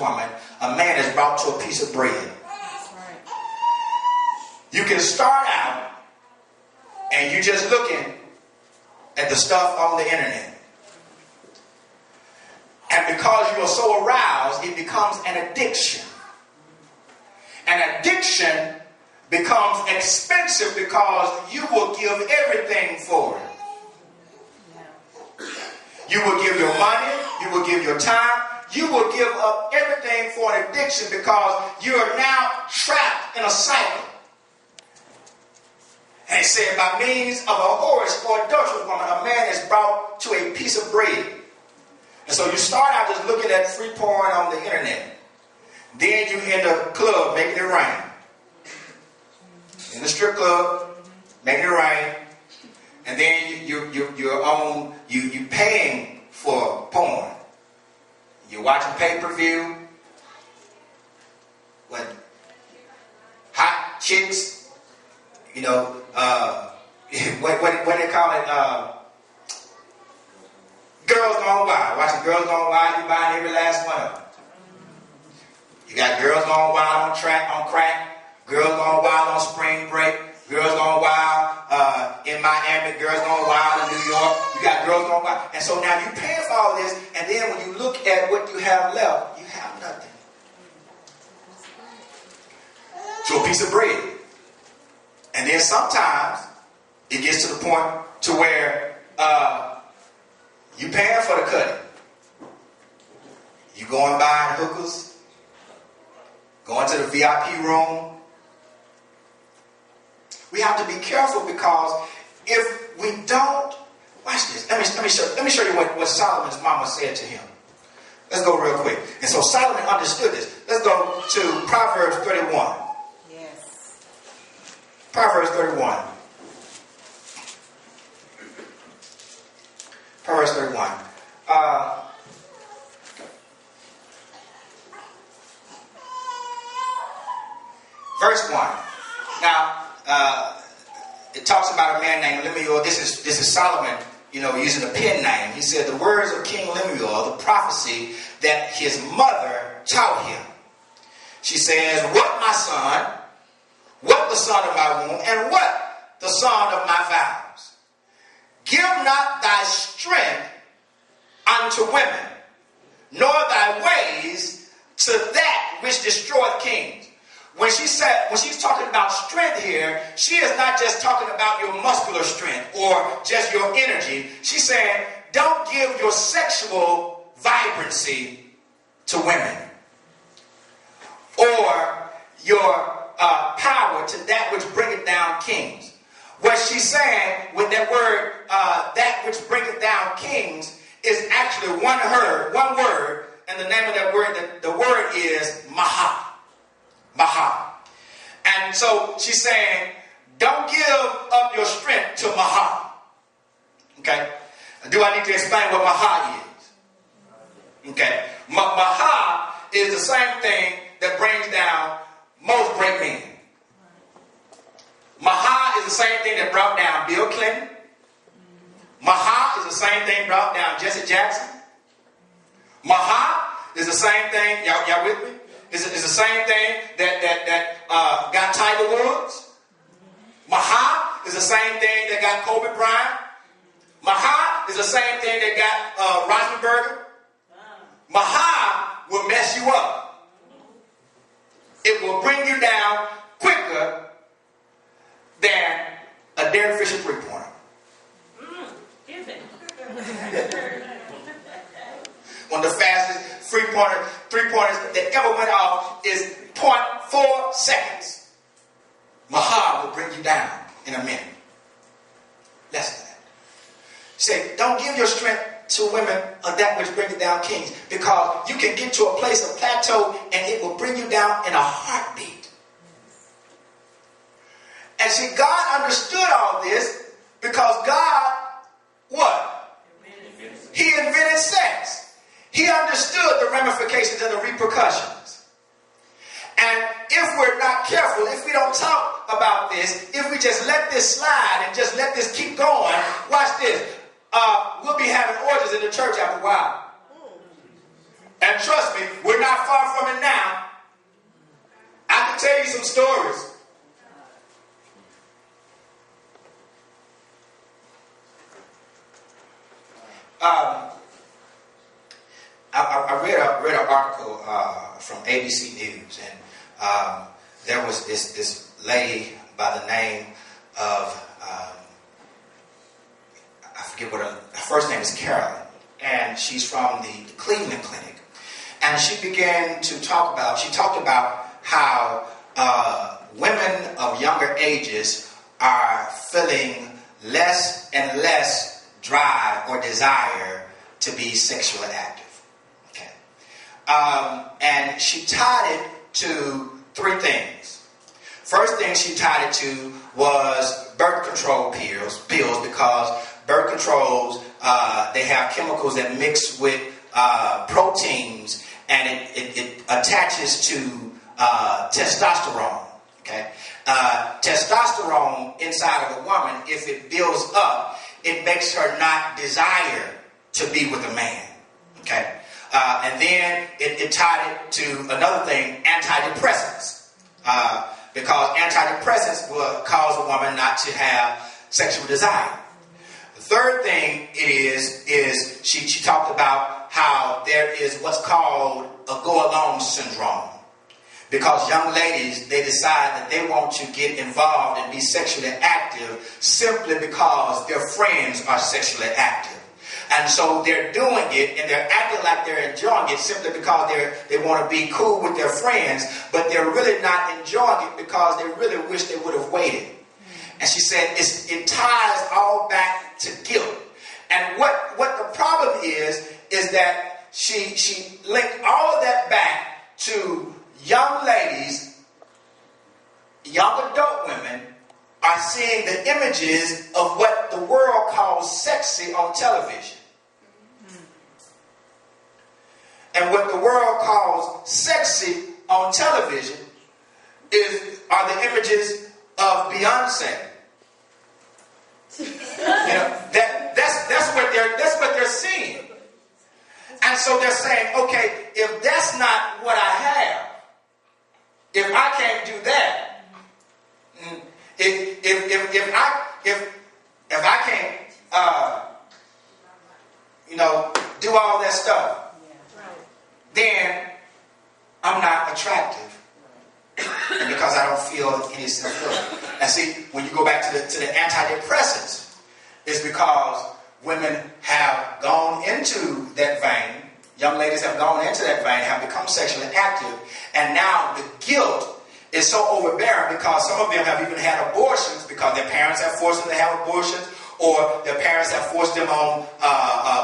woman, a man is brought to a piece of bread. That's right. You can start out and you're just looking at the stuff on the internet. And because you are so aroused, it becomes an addiction. An addiction becomes expensive because you will give everything for it. You will give your money, you will give your time, you will give up everything for an addiction because you are now trapped in a cycle. And it said, by means of a whorish or adulterous woman, a man is brought to a piece of bread. And so you start out just looking at free porn on the internet. Then you in the club making it rain. In the strip club, making it rain. And then you're paying for porn. You're watching pay-per-view. What? Hot chicks. You know, what do they call it? Girls Gone Wild. Watching Girls Gone Wild, you buying every last one of them. You got Girls Gone Wild on crack, Girls Gone Wild on spring break, Girls Gone Wild in Miami, Girls Gone Wild in New York. You got Girls Gone Wild. And so now you're paying for all this, and then when you look at what you have left, you have nothing. So a piece of bread. And then sometimes it gets to the point to where you're paying for the cutting. You going buying hookers, going to the VIP room. We have to be careful because if we don't, watch this. Let me show you what Solomon's mama said to him. Let's go real quick. And so Solomon understood this. Let's go to Proverbs 31. Yes. Proverbs 31. Proverbs 31. Verse 1. Now, it talks about a man named Lemuel. This is Solomon, using a pen name. He said, the words of King Lemuel, the prophecy that his mother taught him. She says, what my son, what the son of my womb, and what the son of my vows. Give not thy strength unto women, nor thy ways to that which destroyeth kings. When she's talking about strength here, she is not just talking about your muscular strength or just your energy. She's saying, don't give your sexual vibrancy to women or your power to that which bringeth down kings. What she's saying with that word, that which bringeth down kings, is actually one word, and the name of that word, the word is Maha. Maha. And so she's saying, don't give up your strength to Maha. Okay? Do I need to explain what Maha is? Okay. Maha is the same thing that brings down most great men. Maha is the same thing that brought down Bill Clinton. Maha is the same thing brought down Jesse Jackson. Maha is the same thing, y'all with me? Is the same thing that got Tiger Woods. Maha is the same thing that got Kobe Bryant. Maha is the same thing that got Roethlisberger. Maha will mess you up. It will bring you down quicker than a Derek Fisher three-pointer. One of the fastest three-pointers that ever went off is 0.4 seconds. Maha will bring you down in a minute. Less than that. Say, don't give your strength to women of that which bringeth down kings, because you can get to a place of plateau and it will bring you down in a heartbeat. And see, God understood all this because God, what? He invented sex. He understood the ramifications and the repercussions. And if we're not careful, if we don't talk about this, if we just let this slide and just let this keep going, watch this. We'll be having orgies in the church after a while. And trust me, we're not far from it now. I can tell you some stories. I read an article from ABC News, and there was this lady by the name of I forget what her first name is, Carolyn, and she's from the Cleveland Clinic, and she talked about how women of younger ages are feeling less and less drive or desire to be sexually active. Okay. And she tied it to three things. First thing she tied it to was birth control pills because birth controls, they have chemicals that mix with proteins, and it attaches to testosterone. Okay. Testosterone inside of a woman, if it builds up, it makes her not desire to be with a man. Okay. And then it tied it to another thing, antidepressants. Because antidepressants will cause a woman not to have sexual desire. The third thing is she talked about how there is what's called a go-along syndrome. Because young ladies, they decide that they want to get involved and be sexually active simply because their friends are sexually active. And so they're doing it and they're acting like they're enjoying it simply because they want to be cool with their friends, but they're really not enjoying it because they really wish they would have waited. And she said it ties all back to guilt. And what the problem is that she linked all of that back to young ladies, young adult women are seeing the images of what the world calls sexy on television. And what the world calls sexy on television are the images of Beyonce. That's what they're seeing. And so they're saying, okay, if that's not what I have, if I can't do that, if I can't do all that stuff, then I'm not attractive. And because I don't feel any self-love. And see, when you go back to the antidepressants, it's because women have gone into that vein, young ladies have gone into that vein, have become sexually active, and now the guilt is so overbearing because some of them have even had abortions because their parents have forced them to have abortions, or their parents have forced them on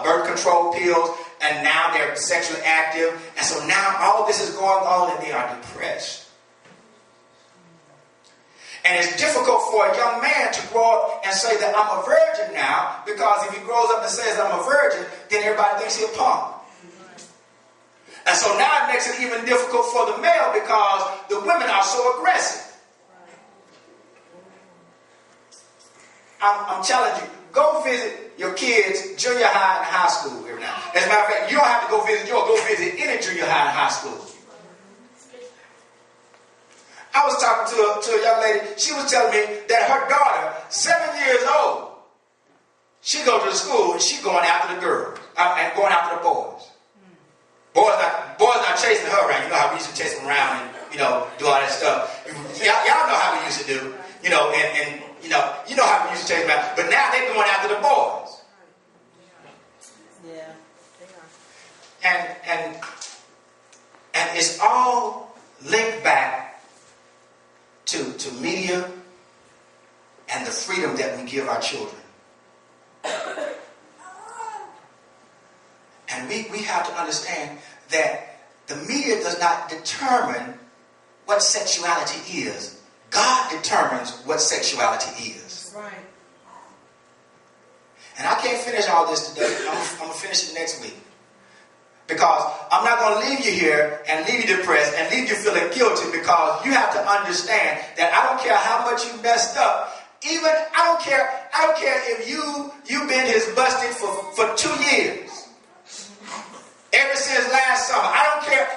birth control pills, and now they're sexually active. And so now all this is going on and they are depressed. And it's difficult for a young man to grow up and say that I'm a virgin now, because if he grows up and says I'm a virgin, then everybody thinks he's a punk. And so now it makes it even difficult for the male because the women are so aggressive. I'm challenging you. Go visit your kids' junior high and high school every now. As a matter of fact, you don't have to go visit yours. Go visit any junior high and high school. I was talking to a young lady. She was telling me that her daughter, 7 years old, she goes to the school and she's going after the girls and going after the boys. Boys not chasing her around. You know how we used to chase them around and do all that stuff. Y'all know how we used to do. And you know how we used to chase them around. But now they're going after the boys. Yeah. And it's all linked back to media and the freedom that we give our children. And we have to understand that the media does not determine what sexuality is. God determines what sexuality is. That's right. And I can't finish all this today. I'm going to finish it next week. Because I'm not going to leave you here and leave you depressed and leave you feeling guilty, because you have to understand that I don't care how much you messed up. Even I don't care if you've been his busted for 2 years. Ever since last summer. I don't care